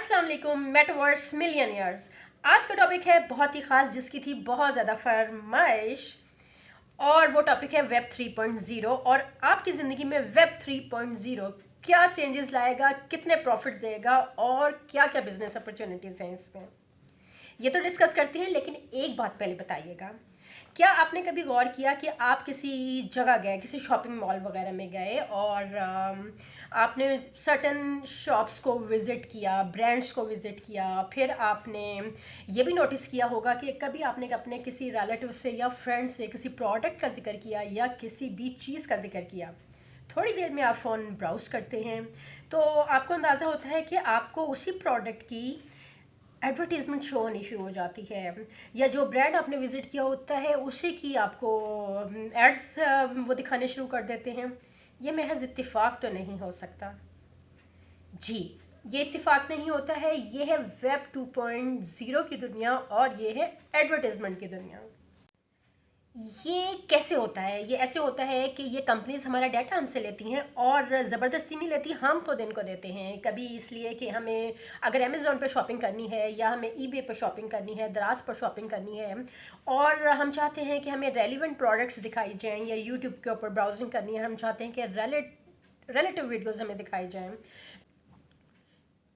अस्सलाम वालेकुम metaverse millionaires. आज का टॉपिक है बहुत ही ख़ास, जिसकी थी बहुत ज़्यादा फरमाइश, और वो टॉपिक है वेब 3.0। और आपकी ज़िंदगी में वेब 3.0 क्या चेंजेस लाएगा, कितने प्रॉफिट्स देगा और क्या क्या बिजनेस अपॉर्चुनिटीज़ हैं इसमें, ये तो डिस्कस करते हैं। लेकिन एक बात पहले बताइएगा, क्या आपने कभी गौर किया कि आप किसी जगह गए, किसी शॉपिंग मॉल वगैरह में गए और आपने सर्टन शॉप्स को विज़िट किया, ब्रांड्स को विज़िट किया, फिर आपने ये भी नोटिस किया होगा कि कभी आपने अपने किसी रिलेटिव से या फ्रेंड से किसी प्रोडक्ट का जिक्र किया या किसी भी चीज़ का जिक्र किया। थोड़ी देर में आप फ़ोन ब्राउज़ करते हैं तो आपको अंदाज़ा होता है कि आपको उसी प्रोडक्ट की एडवर्टीजमेंट शो होनी शुरू हो जाती है, या जो ब्रांड आपने विज़िट किया होता है उसी की आपको एड्स वो दिखाने शुरू कर देते हैं। ये महज इत्तेफाक तो नहीं हो सकता जी, ये इत्तेफाक नहीं होता है। ये है वेब 2.0 की दुनिया और ये है एडवर्टीजमेंट की दुनिया। ये कैसे होता है? ये ऐसे होता है कि ये कंपनीज हमारा डाटा हमसे लेती हैं और ज़बरदस्ती नहीं लेती, हम खुद इनको देते हैं। कभी इसलिए कि हमें अगर अमेज़ॉन पे शॉपिंग करनी है या हमें ईबे पे शॉपिंग करनी है, दराज पर शॉपिंग करनी है, और हम चाहते हैं कि हमें रेलिवेंट प्रोडक्ट्स दिखाई जाएँ, या यूट्यूब के ऊपर ब्राउजिंग करनी है, हम चाहते हैं कि रिलेटिव वीडियोज़ हमें दिखाई जाएँ,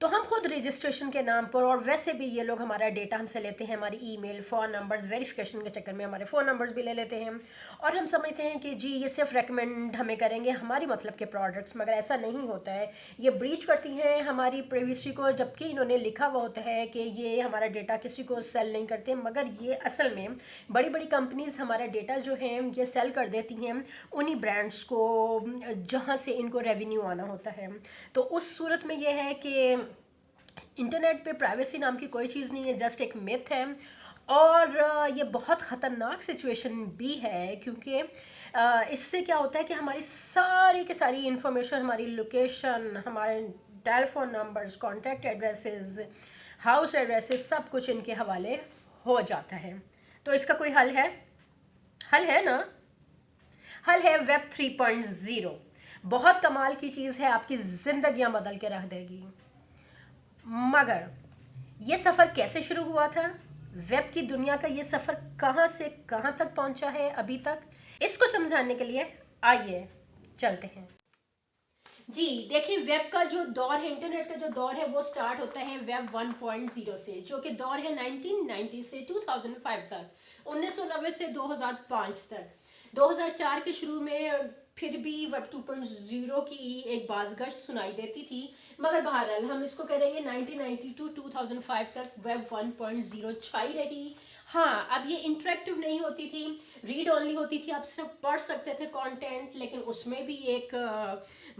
तो हम खुद रजिस्ट्रेशन के नाम पर, और वैसे भी ये लोग हमारा डेटा हमसे लेते हैं, हमारी ईमेल, फ़ोन नंबर्स, वेरिफिकेशन के चक्कर में हमारे फ़ोन नंबर्स भी ले लेते हैं, और हम समझते हैं कि जी ये सिर्फ रेकमेंड हमें करेंगे हमारी मतलब के प्रोडक्ट्स, मगर ऐसा नहीं होता है। ये ब्रीच करती हैं हमारी प्राइवेसी को, जबकि इन्होंने लिखा हुआ होता है कि ये हमारा डेटा किसी को सेल नहीं करते, मगर ये असल में बड़ी बड़ी कंपनीज हमारा डेटा जो है ये सेल कर देती हैं उन्हीं ब्रांड्स को जहाँ से इनको रेवेन्यू आना होता है। तो उस सूरत में ये है कि इंटरनेट पे प्राइवेसी नाम की कोई चीज़ नहीं है, जस्ट एक मिथ है। और ये बहुत ख़तरनाक सिचुएशन भी है, क्योंकि इससे क्या होता है कि हमारी सारी की सारी इंफॉर्मेशन, हमारी लोकेशन, हमारे telephone numbers, contact addresses, house addresses, सब कुछ इनके हवाले हो जाता है। तो इसका कोई हल है? हल है ना? हल है वेब 3.0। बहुत कमाल की चीज़ है, आपकी ज़िंदगियां बदल के रख देगी। मगर ये सफ़र कैसे शुरू हुआ था? वेब की दुनिया का ये सफ़र कहाँ से कहाँ तक पहुंचा है अभी तक? इसको समझाने के लिए आइए चलते हैं। जी देखिए, वेब का जो दौर है, इंटरनेट का जो दौर है, वो स्टार्ट होता है वेब 1.0 से, जो कि दौर है 1990 से 2005 तक, 1990 से 2005 तक। 2004 के शुरू में फिर भी वेब 2.0 की एक बाज़गश्त सुनाई देती थी, मगर बहरहाल हम इसको करेंगे 1990 टू 2005 तक वेब 1.0 छाई रही। हाँ, अब ये इंटरेक्टिव नहीं होती थी, रीड ओनली होती थी, आप सिर्फ पढ़ सकते थे कंटेंट, लेकिन उसमें भी एक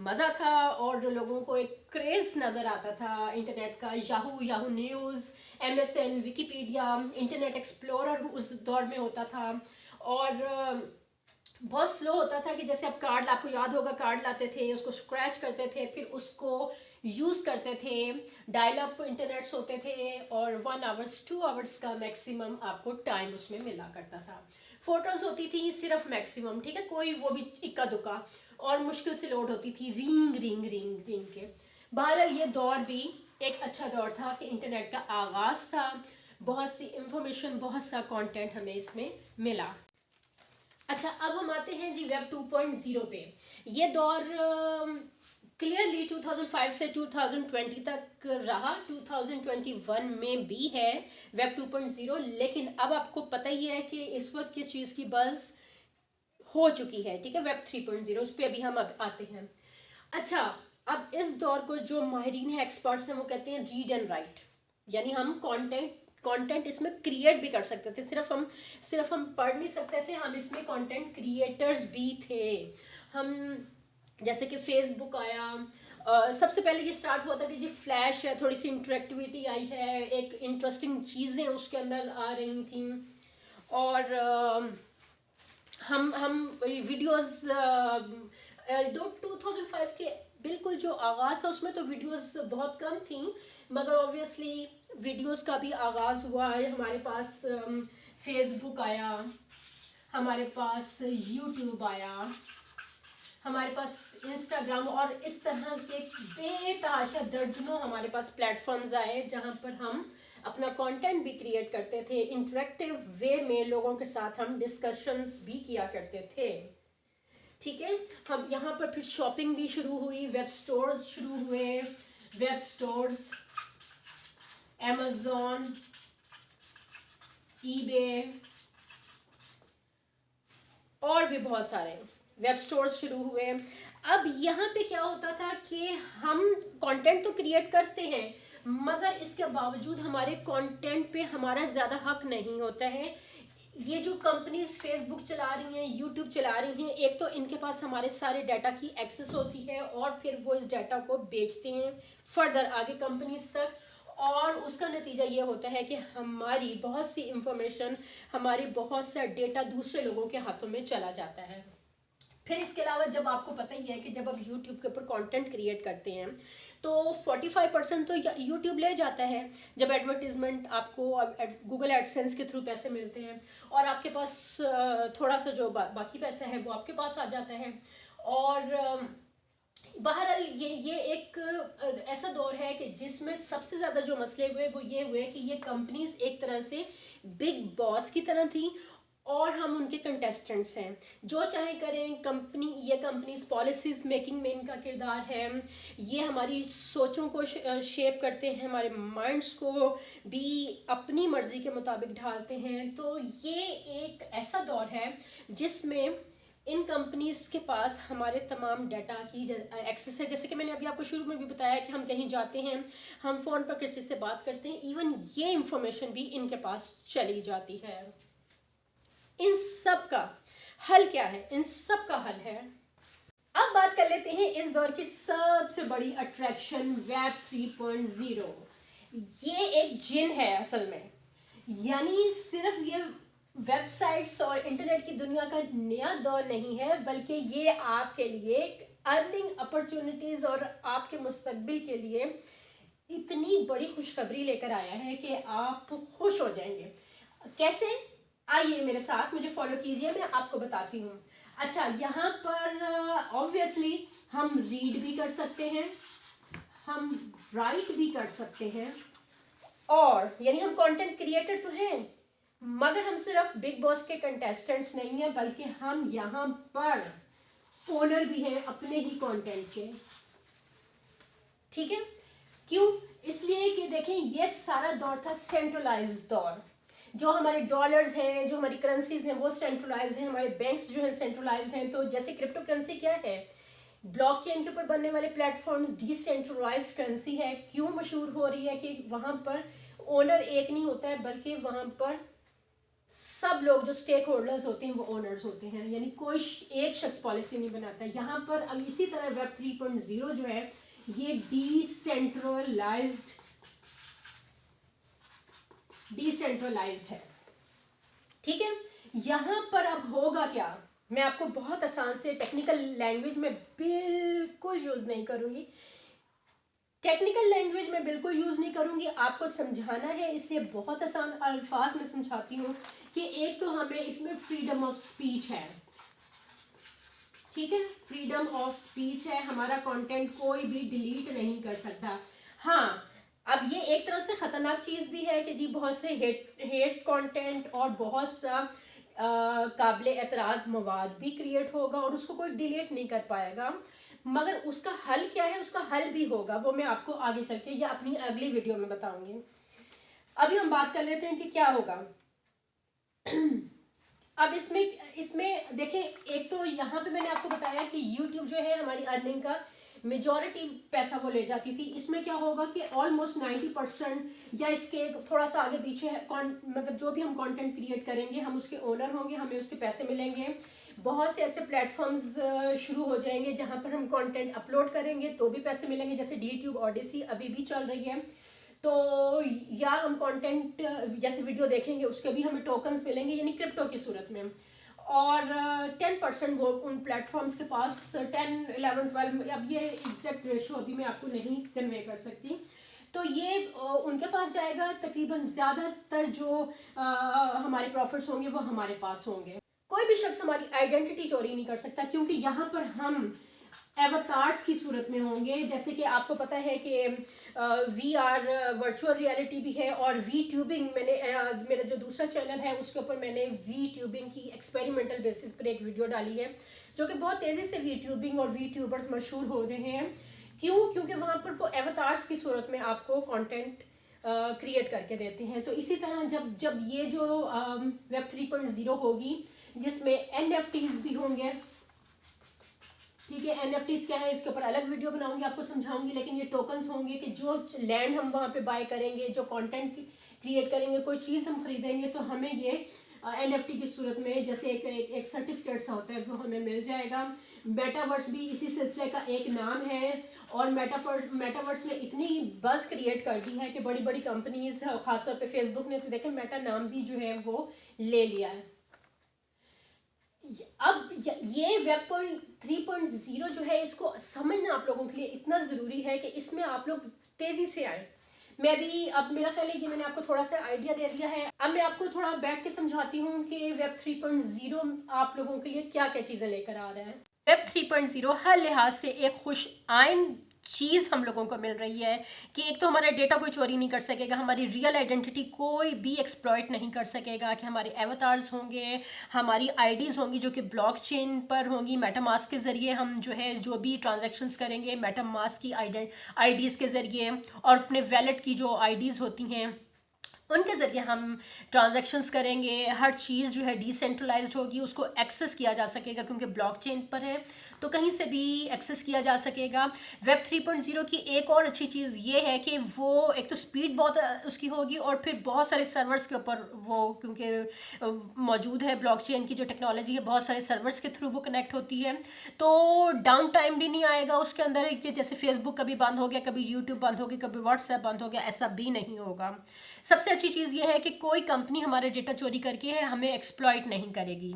मज़ा था और लोगों को एक क्रेज़ नज़र आता था इंटरनेट का। Yahoo news, MSN, Wikipedia, internet explorer उस दौर में होता था, और बहुत स्लो होता था कि जैसे आप कार्ड, आपको याद होगा, कार्ड लाते थे, उसको स्क्रैच करते थे, फिर उसको यूज़ करते थे। डायल अप इंटरनेट्स होते थे और 1 आवर्स 2 आवर्स का मैक्सिमम आपको टाइम उसमें मिला करता था। फोटोज़ होती थी सिर्फ मैक्सिमम, ठीक है, कोई वो भी इक्का दुक्का, और मुश्किल से लोड होती थी, रिंग रिंग रिंग रिंग के। बहरहाल ये दौर भी एक अच्छा दौर था कि इंटरनेट का आगाज़ था, बहुत सी इंफॉर्मेशन, बहुत सा कंटेंट हमें इसमें मिला। अच्छा, अब हम आते हैं जी वेब 2.0 पे। ये दौर क्लियरली 2005 से 2020 तक रहा, 2021 में भी है वेब 2.0, लेकिन अब आपको पता ही है कि इस वक्त किस चीज़ की बज़ हो चुकी है, ठीक है, वेब 3.0, उस पर अभी हम अब आते हैं। अच्छा, अब इस दौर को जो माहिरीन है, एक्सपर्ट्स हैं, वो कहते हैं रीड एंड राइट, यानी हम कंटेंट इसमें क्रिएट भी कर सकते थे, सिर्फ हम पढ़ नहीं सकते थे, हम इसमें कंटेंट क्रिएटर्स भी थे। हम जैसे कि फेसबुक आया, सबसे पहले ये स्टार्ट हुआ था कि जी फ्लैश है, थोड़ी सी इंटरेक्टिविटी आई है, एक इंटरेस्टिंग चीज़ें उसके अंदर आ रही थी, और हम वीडियोस 2005 के बिल्कुल जो आगाज़ था उसमें तो वीडियोस बहुत कम थी, मगर ऑब्वियसली वीडियोस का भी आगाज़ हुआ है। हमारे पास फेसबुक आया, हमारे पास यूट्यूब आया, हमारे पास इंस्टाग्राम और इस तरह के बेतहाशा दर्जनों हमारे पास प्लेटफॉर्म्स आए जहां पर हम अपना कंटेंट भी क्रिएट करते थे, इंटरेक्टिव वे में लोगों के साथ हम डिस्कशंस भी किया करते थे। ठीक है, हम यहाँ पर फिर शॉपिंग भी शुरू हुई, वेब स्टोर्स शुरू हुए, वेब स्टोर्स, Amazon, eBay और भी बहुत सारे वेब स्टोर्स शुरू हुए। अब यहाँ पे क्या होता था कि हम कंटेंट तो क्रिएट करते हैं मगर इसके बावजूद हमारे कंटेंट पे हमारा ज़्यादा हक नहीं होता है। ये जो कंपनीज फेसबुक चला रही हैं, यूट्यूब चला रही हैं, एक तो इनके पास हमारे सारे डाटा की एक्सेस होती है और फिर वो इस डाटा को बेचते हैं फर्दर आगे कंपनीज तक, और उसका नतीजा ये होता है कि हमारी बहुत सी इंफॉर्मेशन, हमारी बहुत सा डेटा दूसरे लोगों के हाथों में चला जाता है। फिर इसके अलावा जब आपको पता ही है कि जब आप YouTube के ऊपर कंटेंट क्रिएट करते हैं तो 45% तो YouTube ले जाता है जब एडवर्टीजमेंट आपको गूगल एडसेंस के थ्रू पैसे मिलते हैं, और आपके पास थोड़ा सा जो बाकी पैसा है वो आपके पास आ जाता है। और बहरहाल ये एक ऐसा दौर है कि जिसमें सबसे ज़्यादा जो मसले हुए वो ये हुए कि ये कंपनीज एक तरह से बिग बॉस की तरह थी और हम उनके कंटेस्टेंट्स हैं, जो चाहे करें। ये कंपनीज पॉलिसीज मेकिंग में इनका किरदार है, ये हमारी सोचों को शेप करते हैं, हमारे माइंड्स को भी अपनी मर्जी के मुताबिक ढालते हैं। तो ये एक ऐसा दौर है जिसमें इन कंपनीज के पास हमारे तमाम डाटा की एक्सेस है। जैसे कि मैंने अभी आपको शुरू में भी बताया कि हम कहीं जाते हैं, हम फ़ोन पर किसी से बात करते हैं, इवन ये इंफॉर्मेशन भी इनके पास चली जाती है। इन सब का हल क्या है? इन सब का हल है, अब बात कर लेते हैं इस दौर की सबसे बड़ी अट्रैक्शन, वेब 3.0। ये एक जिन है असल में, यानी सिर्फ ये वेबसाइट्स और इंटरनेट की दुनिया का नया दौर नहीं है, बल्कि ये आपके लिए अर्निंग अपॉर्चुनिटीज और आपके मुस्तकबिल के लिए इतनी बड़ी खुशखबरी लेकर आया है कि आप खुश हो जाएंगे। कैसे? आइए मेरे साथ, मुझे फॉलो कीजिए, मैं आपको बताती हूँ। अच्छा, यहाँ पर ऑब्वियसली हम रीड भी कर सकते हैं, हम राइट भी कर सकते हैं, और यानी हम कंटेंट क्रिएटर तो हैं मगर हम सिर्फ बिग बॉस के कंटेस्टेंट्स नहीं हैं, बल्कि हम यहाँ पर ओनर भी हैं अपने ही कंटेंट के। ठीक है, क्यों? इसलिए कि देखें ये सारा दौर था सेंट्रलाइज्ड दौर। जो हमारे डॉलर्स हैं, जो हमारी करेंसीज हैं वो सेंट्रलाइज हैं, हमारे बैंक्स जो हैं सेंट्रलाइज हैं। तो जैसे क्रिप्टो करेंसी क्या है, ब्लॉकचेन के ऊपर बनने वाले प्लेटफॉर्म्स डिसेंट्रलाइज्ड करेंसी है। क्यों मशहूर हो रही है? कि वहाँ पर ओनर एक नहीं होता है, बल्कि वहाँ पर सब लोग जो स्टेक होल्डर्स होते हैं वो ओनर्स होते हैं, यानी कोई एक शख्स पॉलिसी नहीं बनाता है यहाँ पर। अब इसी तरह वेब 3.0 जो है ये डिसेंट्रलाइज्ड है। ठीक है, यहाँ पर अब होगा क्या, मैं आपको बहुत आसान से टेक्निकल लैंग्वेज में बिल्कुल यूज नहीं करूंगी, आपको समझाना है, इसलिए बहुत आसान अल्फाज में समझाती हूँ कि एक तो हमें इसमें फ्रीडम ऑफ स्पीच है। ठीक है, फ्रीडम ऑफ स्पीच है, हमारा कंटेंट कोई भी डिलीट नहीं कर सकता। हाँ, अब ये एक तरह से खतरनाक चीज भी है कि जी बहुत से हेट कंटेंट और बहुत सा काबिल एतराज मवाद भी क्रिएट होगा और उसको कोई डिलीट नहीं कर पाएगा। मगर उसका हल क्या है? उसका हल भी होगा, वो मैं आपको आगे चल के या अपनी अगली वीडियो में बताऊंगी। अभी हम बात कर लेते हैं कि क्या होगा। अब इसमें देखें, एक तो यहाँ पे मैंने आपको बताया कि YouTube जो है हमारी अर्निंग का मेजॉरिटी पैसा वो ले जाती थी। इसमें क्या होगा कि ऑलमोस्ट 90% या इसके थोड़ा सा आगे पीछे मतलब जो भी हम कंटेंट क्रिएट करेंगे हम उसके ओनर होंगे, हमें उसके पैसे मिलेंगे। बहुत से ऐसे प्लेटफॉर्म्स शुरू हो जाएंगे जहाँ पर हम कंटेंट अपलोड करेंगे तो भी पैसे मिलेंगे, जैसे DTube, Odysee अभी भी चल रही है। तो या हम कंटेंट जैसे वीडियो देखेंगे उसके भी हमें टोकन्स मिलेंगे, यानी क्रिप्टो की सूरत में। और 10% वो उन प्लेटफॉर्म्स के पास 10, 11, 12, अब ये एग्जैक्ट रेशो अभी मैं आपको नहीं कन्वे कर सकती। तो ये उनके पास जाएगा, तकरीबन ज़्यादातर जो हमारे प्रॉफिट्स होंगे वो हमारे पास होंगे। कोई भी शख्स हमारी आइडेंटिटी चोरी नहीं कर सकता, क्योंकि यहाँ पर हम एवतार्स की सूरत में होंगे। जैसे कि आपको पता है कि VR वर्चुअल रियलिटी भी है, और वी ट्यूबिंग, मैंने मेरा जो दूसरा चैनल है उसके ऊपर मैंने वी ट्यूबिंग की एक्सपेरिमेंटल बेसिस पर एक वीडियो डाली है, जो कि बहुत तेज़ी से वी ट्यूबिंग और वी ट्यूबर्स मशहूर हो रहे हैं। क्यों? क्योंकि वहाँ पर वो एवतार्स की सूरत में आपको कंटेंट क्रिएट करके देते हैं। तो इसी तरह जब जब ये जो वेब 3.0 होगी, जिसमें NFTs भी होंगे, ठीक है, NFTs क्या है इसके ऊपर अलग वीडियो बनाऊंगी, आपको समझाऊंगी, लेकिन ये टोकन्स होंगे कि जो लैंड हम वहाँ पे बाय करेंगे, जो कंटेंट क्रिएट करेंगे, कोई चीज़ हम खरीदेंगे, तो हमें ये NFT की सूरत में जैसे एक सर्टिफिकेट सा होता है वो हमें मिल जाएगा। मेटावर्स भी इसी सिलसिले का एक नाम है, और मेटावर्स ने इतनी बज़ क्रिएट कर दी है कि बड़ी बड़ी कंपनीज, खासतौर पे फेसबुक ने तो देखें मेटा नाम भी जो है वो ले लिया है। अब ये वेब 3.0 जो है, इसको समझना आप लोगों के लिए इतना ज़रूरी है कि इसमें आप लोग तेज़ी से आए। मैं भी, अब मेरा ख्याल है कि मैंने आपको थोड़ा सा आइडिया दे दिया है। अब मैं आपको थोड़ा बैठ के समझाती हूँ कि वेब 3.0 आप लोगों के लिए क्या क्या चीज़ें लेकर आ रहा है। वेब 3.0 हर लिहाज से एक खुश आइन चीज़ हम लोगों को मिल रही है कि एक तो हमारा डेटा कोई चोरी नहीं कर सकेगा, हमारी रियल आइडेंटिटी कोई भी एक्सप्लॉइट नहीं कर सकेगा, कि हमारे एवतार्स होंगे, हमारी आईडीज़ होंगी जो कि ब्लॉकचेन पर होंगी। मेटामास्क के ज़रिए हम जो है जो भी ट्रांजैक्शंस करेंगे मेटामास्क की आईडीज़ के ज़रिए, और अपने वैलेट की जो आईडीज़ होती हैं उनके ज़रिए हम ट्रांजैक्शंस करेंगे। हर चीज़ जो है डिसेंट्रलाइज्ड होगी, उसको एक्सेस किया जा सकेगा क्योंकि ब्लॉकचेन पर है, तो कहीं से भी एक्सेस किया जा सकेगा। वेब 3.0 की एक और अच्छी चीज़ ये है कि वो एक तो स्पीड बहुत उसकी होगी, और फिर बहुत सारे सर्वर्स के ऊपर वो, क्योंकि मौजूद है ब्लॉकचेन की जो टेक्नोलॉजी है, बहुत सारे सर्वर्स के थ्रू वो कनेक्ट होती है, तो डाउन टाइम भी नहीं आएगा उसके अंदर कि जैसे फेसबुक कभी बंद हो गया, कभी यूट्यूब बंद हो गया, कभी व्हाट्सएप बंद हो गया, ऐसा भी नहीं होगा। सबसे अच्छी चीज़ ये है कि कोई कंपनी हमारे डेटा चोरी करके हमें एक्सप्लॉइट नहीं करेगी,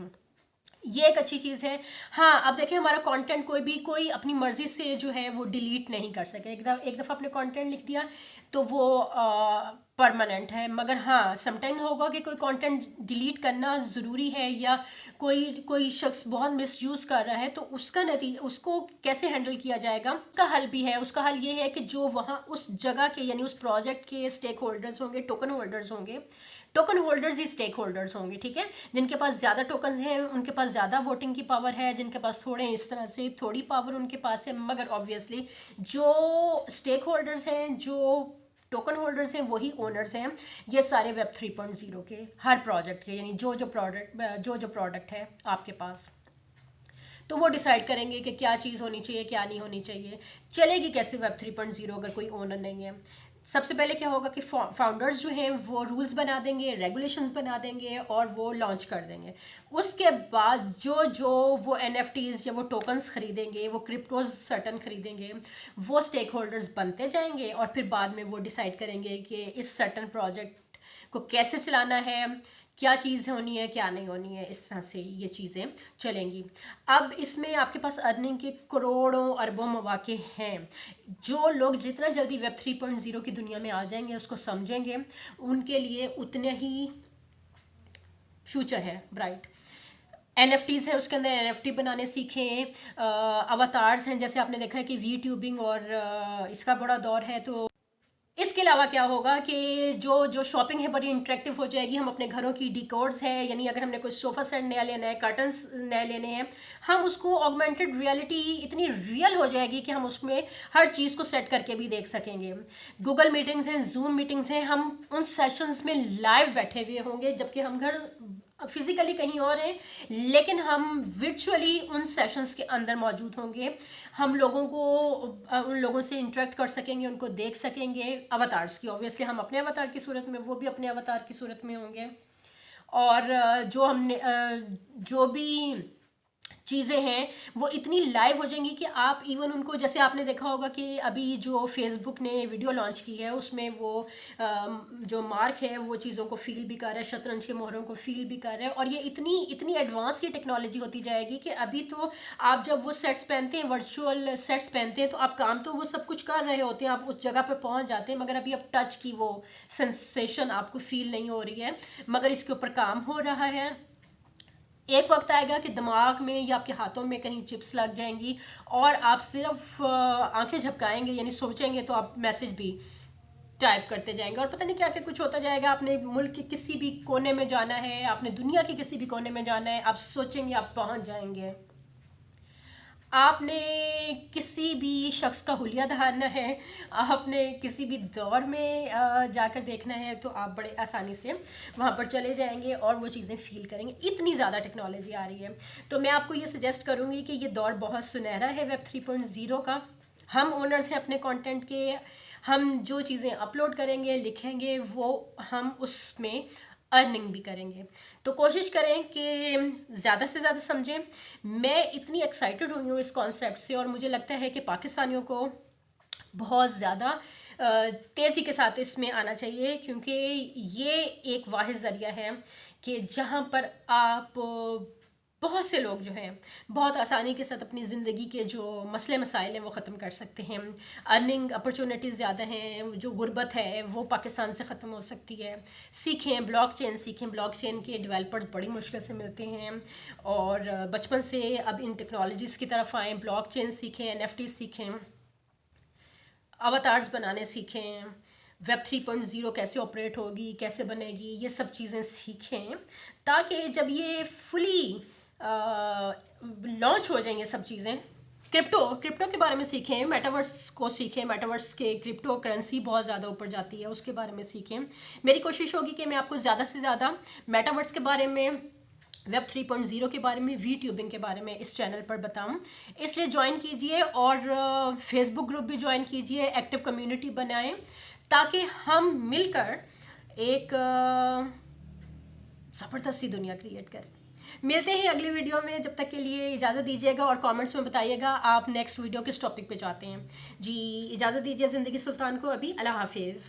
ये एक अच्छी चीज़ है। हाँ, अब देखिए हमारा कंटेंट कोई अपनी मर्ज़ी से जो है वो डिलीट नहीं कर सके। एक दफ़ा आपने कंटेंट लिख दिया तो वो परमानेंट है, मगर हाँ समटाइम होगा कि कोई कंटेंट डिलीट करना ज़रूरी है, या कोई शख्स बहुत मिसयूज़ कर रहा है, तो उसको कैसे हैंडल किया जाएगा, उसका हल भी है। उसका हल ये है कि जो वहाँ उस जगह के यानी उस प्रोजेक्ट के स्टेक होल्डर्स होंगे, टोकन होल्डर्स होंगे, टोकन होल्डर्स ही स्टेक होल्डर्स होंगे, ठीक है। जिनके पास ज़्यादा टोकन हैं उनके पास ज़्यादा वोटिंग की पावर है, जिनके पास थोड़े इस तरह से थोड़ी पावर उनके पास है, मगर ऑब्वियसली जो स्टेक होल्डर्स हैं, जो टोकन होल्डर्स हैं, वही ओनर्स हैं ये सारे वेब 3.0 के हर प्रोजेक्ट के, यानी जो प्रोडक्ट है आपके पास, तो वो डिसाइड करेंगे कि क्या चीज़ होनी चाहिए, क्या नहीं होनी चाहिए। चलेगी कैसे वेब 3.0 अगर कोई ओनर नहीं है? सबसे पहले क्या होगा कि फाउंडर्स जो हैं वो रूल्स बना देंगे, रेगुलेशंस बना देंगे, और वो लॉन्च कर देंगे। उसके बाद जो वो NFTs या वो टोकन्स खरीदेंगे, वो क्रिप्टोज सर्टन खरीदेंगे, वो स्टेक होल्डर्स बनते जाएंगे, और फिर बाद में वो डिसाइड करेंगे कि इस सर्टन प्रोजेक्ट को कैसे चलाना है, क्या चीज़ होनी है, क्या नहीं होनी है। इस तरह से ये चीज़ें चलेंगी। अब इसमें आपके पास अर्निंग के करोड़ों अरबों मौके हैं। जो लोग जितना जल्दी वेब 3.0 की दुनिया में आ जाएंगे, उसको समझेंगे, उनके लिए उतने ही फ्यूचर है ब्राइट। NFTs है, उसके अंदर NFT बनाने सीखें, अवतार्स हैं, जैसे आपने देखा है कि वी ट्यूबिंग और इसका बड़ा दौर है। तो इसके अलावा क्या होगा कि जो शॉपिंग है बड़ी इंटरेक्टिव हो जाएगी। हम अपने घरों की डिकोर्स है, यानी अगर हमने कोई सोफ़ा सेट नया लेना है, कर्टन्स नए लेने हैं, हम उसको ऑगमेंटेड रियलिटी इतनी रियल हो जाएगी कि हम उसमें हर चीज़ को सेट करके भी देख सकेंगे। गूगल मीटिंग्स हैं, जूम मीटिंग्स हैं, हम उन सेशंस में लाइव बैठे हुए होंगे, जबकि हम घर फिजिकली कहीं और हैं, लेकिन हम वर्चुअली उन सेशंस के अंदर मौजूद होंगे। हम लोगों को उन लोगों से इंटरेक्ट कर सकेंगे, उनको देख सकेंगे अवतार्स की। ऑब्वियसली हम अपने अवतार की सूरत में, वो भी अपने अवतार की सूरत में होंगे। और जो भी चीज़ें हैं वो इतनी लाइव हो जाएंगी कि आप इवन उनको, जैसे आपने देखा होगा कि अभी जो फेसबुक ने वीडियो लॉन्च की है उसमें वो जो मार्क है वो चीज़ों को फील भी कर रहा है, शतरंज के मोहरों को फील भी कर रहा है। और ये इतनी एडवांस ये टेक्नोलॉजी होती जाएगी कि अभी तो आप जब वो सेट्स पहनते हैं, वर्चुअल सेट्स पहनते हैं, तो आप काम तो वो सब कुछ कर रहे होते हैं, आप उस जगह पर पहुँच जाते हैं, मगर अभी अब टच की वो सेंसेशन आपको फील नहीं हो रही है, मगर इसके ऊपर काम हो रहा है। एक वक्त आएगा कि दिमाग में या आपके हाथों में कहीं चिप्स लग जाएंगी और आप सिर्फ आंखें झपकाएंगे यानी सोचेंगे तो आप मैसेज भी टाइप करते जाएंगे और पता नहीं क्या क्या कुछ होता जाएगा। आपने मुल्क के किसी भी कोने में जाना है, आपने दुनिया के किसी भी कोने में जाना है, आप सोचेंगे आप पहुंच जाएंगे। आपने किसी भी शख्स का हुलिया धरना है, आपने किसी भी दौर में जाकर देखना है तो आप बड़े आसानी से वहाँ पर चले जाएंगे और वो चीज़ें फील करेंगे। इतनी ज़्यादा टेक्नोलॉजी आ रही है। तो मैं आपको ये सजेस्ट करूँगी कि ये दौर बहुत सुनहरा है वेब 3.0 का। हम ओनर्स हैं अपने कंटेंट के, हम जो चीज़ें अपलोड करेंगे लिखेंगे वो हम उसमें अर्निंग भी करेंगे। तो कोशिश करें कि ज़्यादा से ज़्यादा समझें। मैं इतनी एक्साइटेड हुई हूँ इस कॉन्सेप्ट से और मुझे लगता है कि पाकिस्तानियों को बहुत ज़्यादा तेज़ी के साथ इसमें आना चाहिए, क्योंकि ये एक वाहिद ज़रिया है कि जहाँ पर आप बहुत से लोग जो हैं बहुत आसानी के साथ अपनी ज़िंदगी के जो मसले मसाइल हैं वो ख़त्म कर सकते हैं। अर्निंग अपॉर्चुनिटीज़ ज़्यादा हैं, जो गुर्बत है वो पाकिस्तान से ख़त्म हो सकती है। सीखें ब्लॉकचेन, सीखें ब्लॉकचेन के डेवलपर बड़ी मुश्किल से मिलते हैं और बचपन से अब इन टेक्नोलॉजीज़ की तरफ आएँ। ब्लॉकचेन सीखें, NFT सीखें, अवतार्स बनाने सीखें, वेब 3.0 कैसे ऑपरेट होगी, कैसे बनेगी, ये सब चीज़ें सीखें ताकि जब ये फुली लॉन्च हो जाएंगे सब चीज़ें। क्रिप्टो के बारे में सीखें, मेटावर्स को सीखें, मेटावर्स के क्रिप्टो करेंसी बहुत ज़्यादा ऊपर जाती है उसके बारे में सीखें। मेरी कोशिश होगी कि मैं आपको ज़्यादा से ज़्यादा मेटावर्स के बारे में, वेब 3.0 के बारे में, वीट्यूबिंग के बारे में इस चैनल पर बताऊं। इसलिए ज्वाइन कीजिए और फेसबुक ग्रुप भी ज्वाइन कीजिए, एक्टिव कम्युनिटी बनाएं ताकि हम मिलकर एक ज़बरदस्त सी दुनिया क्रिएट करें। मिलते हैं अगली वीडियो में, जब तक के लिए इजाज़त दीजिएगा और कमेंट्स में बताइएगा आप नेक्स्ट वीडियो किस टॉपिक पे चाहते हैं। जी इजाज़त दीजिए ज़िंदगी सुल्तान को अभी। अल्लाह हाफिज़।